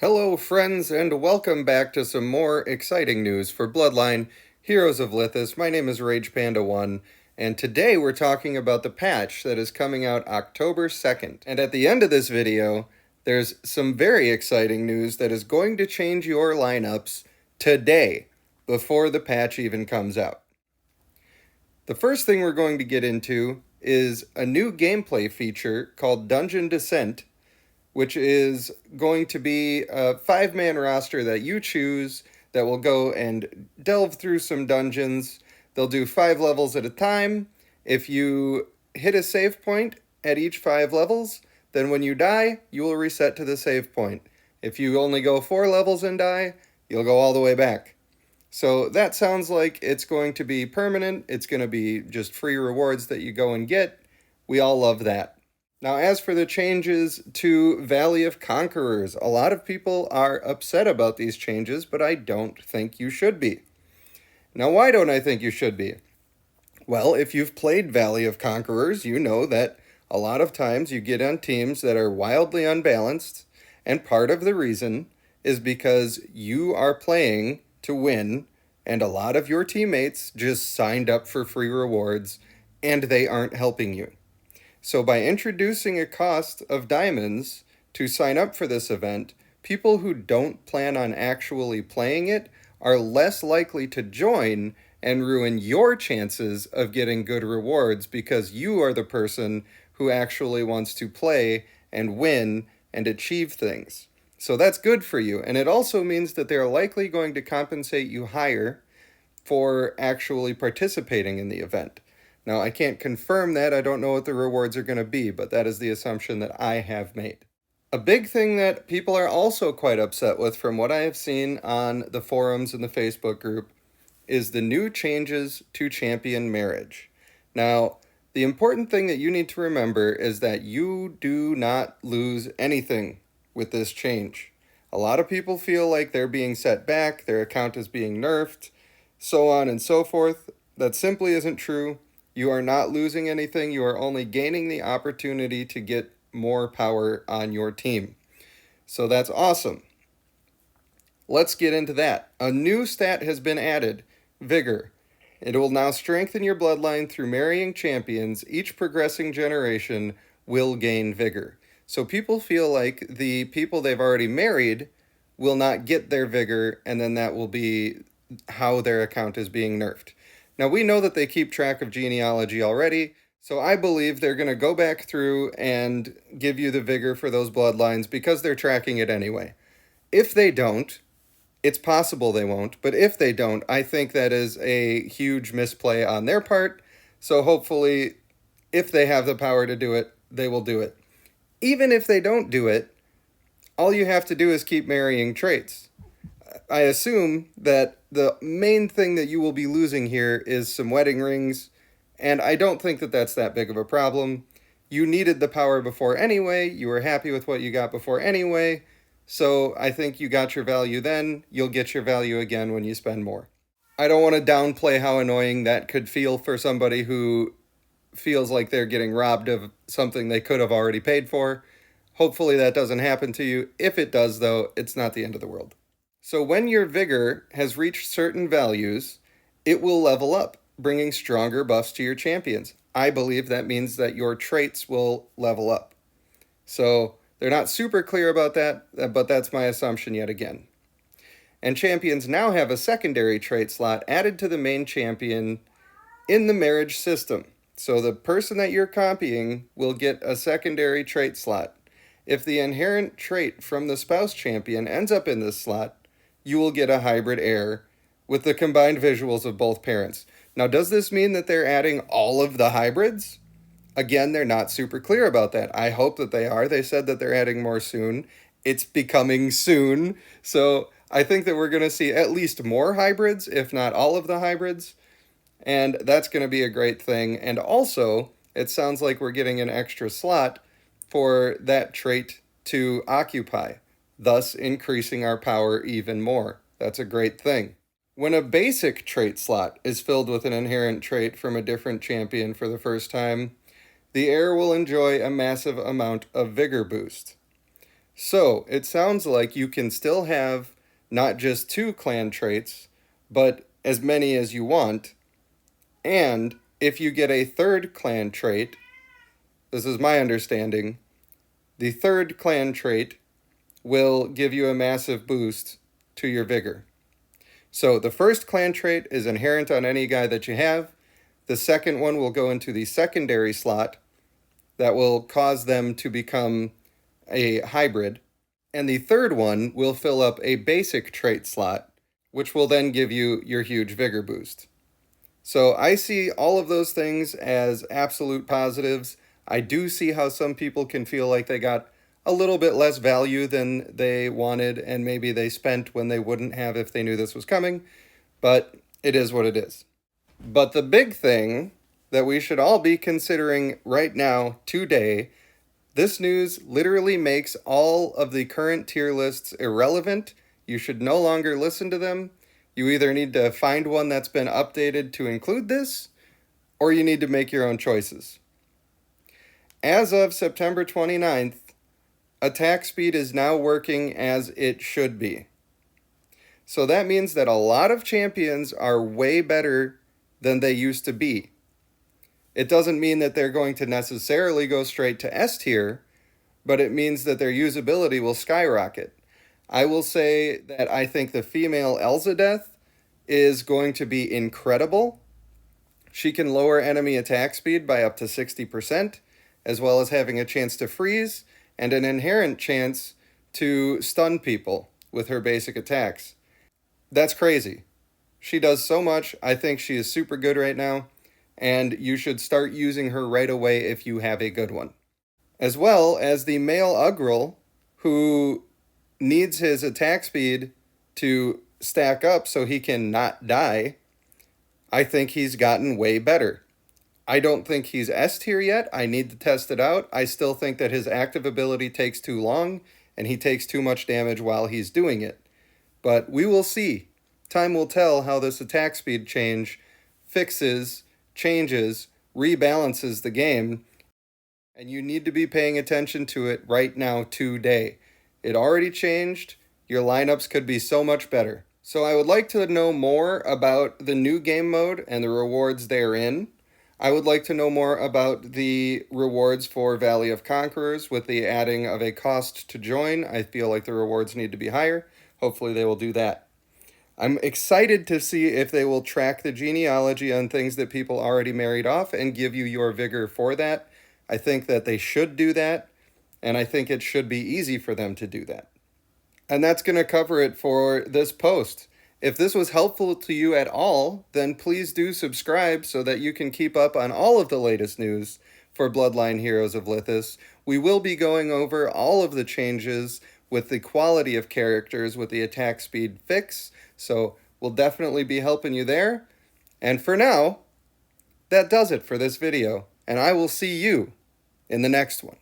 Hello, friends, and welcome back to some more exciting news for Bloodline, Heroes of Lithas. My name is Rage Panda 1, and today we're talking about the patch that is coming out October 2nd. And at the end of this video, there's some very exciting news that is going to change your lineups today, before the patch even comes out. The first thing we're going to get into is a new gameplay feature called Dungeon Descent, which is going to be a 5-man roster that you choose that will go and delve through some dungeons. They'll do 5 levels at a time. If you hit a save point at each 5 levels, then when you die, you will reset to the save point. If you only go 4 levels and die, you'll go all the way back. So that sounds like it's going to be permanent. It's going to be just free rewards that you go and get. We all love that. Now, as for the changes to Valley of Conquerors, a lot of people are upset about these changes, but I don't think you should be. Now, why don't I think you should be? Well, if you've played Valley of Conquerors, you know that a lot of times you get on teams that are wildly unbalanced, and part of the reason is because you are playing to win, and a lot of your teammates just signed up for free rewards, and they aren't helping you. So by introducing a cost of diamonds to sign up for this event, people who don't plan on actually playing it are less likely to join and ruin your chances of getting good rewards because you are the person who actually wants to play and win and achieve things. So that's good for you, and it also means that they're likely going to compensate you higher for actually participating in the event. Now, I can't confirm that. I don't know what the rewards are going to be, but that is the assumption that I have made. A big thing that people are also quite upset with, from what I have seen on the forums and the Facebook group, is the new changes to champion marriage. Now, the important thing that you need to remember is that you do not lose anything with this change. A lot of people feel like they're being set back, their account is being nerfed, so on and so forth. That simply isn't true. You are not losing anything. You are only gaining the opportunity to get more power on your team. So that's awesome. Let's get into that. A new stat has been added, Vigor. It will now strengthen your bloodline through marrying champions. Each progressing generation will gain Vigor. So people feel like the people they've already married will not get their Vigor, and then that will be how their account is being nerfed. Now, we know that they keep track of genealogy already, so I believe they're going to go back through and give you the Vigor for those bloodlines because they're tracking it anyway. If they don't, it's possible they won't, but if they don't, I think that is a huge misplay on their part, so hopefully, if they have the power to do it, they will do it. Even if they don't do it, all you have to do is keep marrying traits. I assume that the main thing that you will be losing here is some wedding rings, and I don't think that that's that big of a problem. You needed the power before anyway, you were happy with what you got before anyway, so I think you got your value then, you'll get your value again when you spend more. I don't want to downplay how annoying that could feel for somebody who feels like they're getting robbed of something they could have already paid for. Hopefully that doesn't happen to you. If it does, though, it's not the end of the world. So when your Vigor has reached certain values, it will level up, bringing stronger buffs to your champions. I believe that means that your traits will level up. So they're not super clear about that, but that's my assumption yet again. And champions now have a secondary trait slot added to the main champion in the marriage system. So the person that you're copying will get a secondary trait slot. If the inherent trait from the spouse champion ends up in this slot, you will get a hybrid heir with the combined visuals of both parents. Now, does this mean that they're adding all of the hybrids? Again, they're not super clear about that. I hope that they are. They said that they're adding more soon. It's becoming soon. So I think that we're going to see at least more hybrids, if not all of the hybrids. And that's going to be a great thing. And also, it sounds like we're getting an extra slot for that trait to occupy, thus increasing our power even more. That's a great thing. When a basic trait slot is filled with an inherent trait from a different champion for the first time, the heir will enjoy a massive amount of Vigor boost. So it sounds like you can still have not just 2 clan traits, but as many as you want. And if you get a 3rd clan trait, this is my understanding, the 3rd clan trait will give you a massive boost to your vigor. So the 1st clan trait is inherent on any guy that you have. The 2nd one will go into the secondary slot that will cause them to become a hybrid. And the 3rd one will fill up a basic trait slot, which will then give you your huge vigor boost. So I see all of those things as absolute positives. I do see how some people can feel like they got a little bit less value than they wanted and maybe they spent when they wouldn't have if they knew this was coming, but it is what it is. But the big thing that we should all be considering right now, today, this news literally makes all of the current tier lists irrelevant. You should no longer listen to them. You either need to find one that's been updated to include this, or you need to make your own choices. As of September 29th, attack speed is now working as it should be. So that means that a lot of champions are way better than they used to be. It doesn't mean that they're going to necessarily go straight to S tier, but it means that their usability will skyrocket. I will say that I think the female Elzadeth is going to be incredible. She can lower enemy attack speed by up to 60%, as well as having a chance to freeze and an inherent chance to stun people with her basic attacks. That's crazy. She does so much. I think she is super good right now, and you should start using her right away if you have a good one. As well as the male Ugrel, who needs his attack speed to stack up so he can not die. I think he's gotten way better. I don't think he's S tier yet. I need to test it out. I still think that his active ability takes too long and he takes too much damage while he's doing it. But we will see. Time will tell how this attack speed change fixes, changes, rebalances the game, and you need to be paying attention to it right now today. It already changed. Your lineups could be so much better. So I would like to know more about the new game mode and the rewards therein. I would like to know more about the rewards for Valley of Conquerors with the adding of a cost to join. I feel like the rewards need to be higher. Hopefully they will do that. I'm excited to see if they will track the genealogy on things that people already married off and give you your vigor for that. I think that they should do that, and I think it should be easy for them to do that. And that's going to cover it for this post. If this was helpful to you at all, then please do subscribe so that you can keep up on all of the latest news for Bloodline Heroes of Lithas. We will be going over all of the changes with the quality of characters with the attack speed fix, so we'll definitely be helping you there. And for now, that does it for this video, and I will see you in the next one.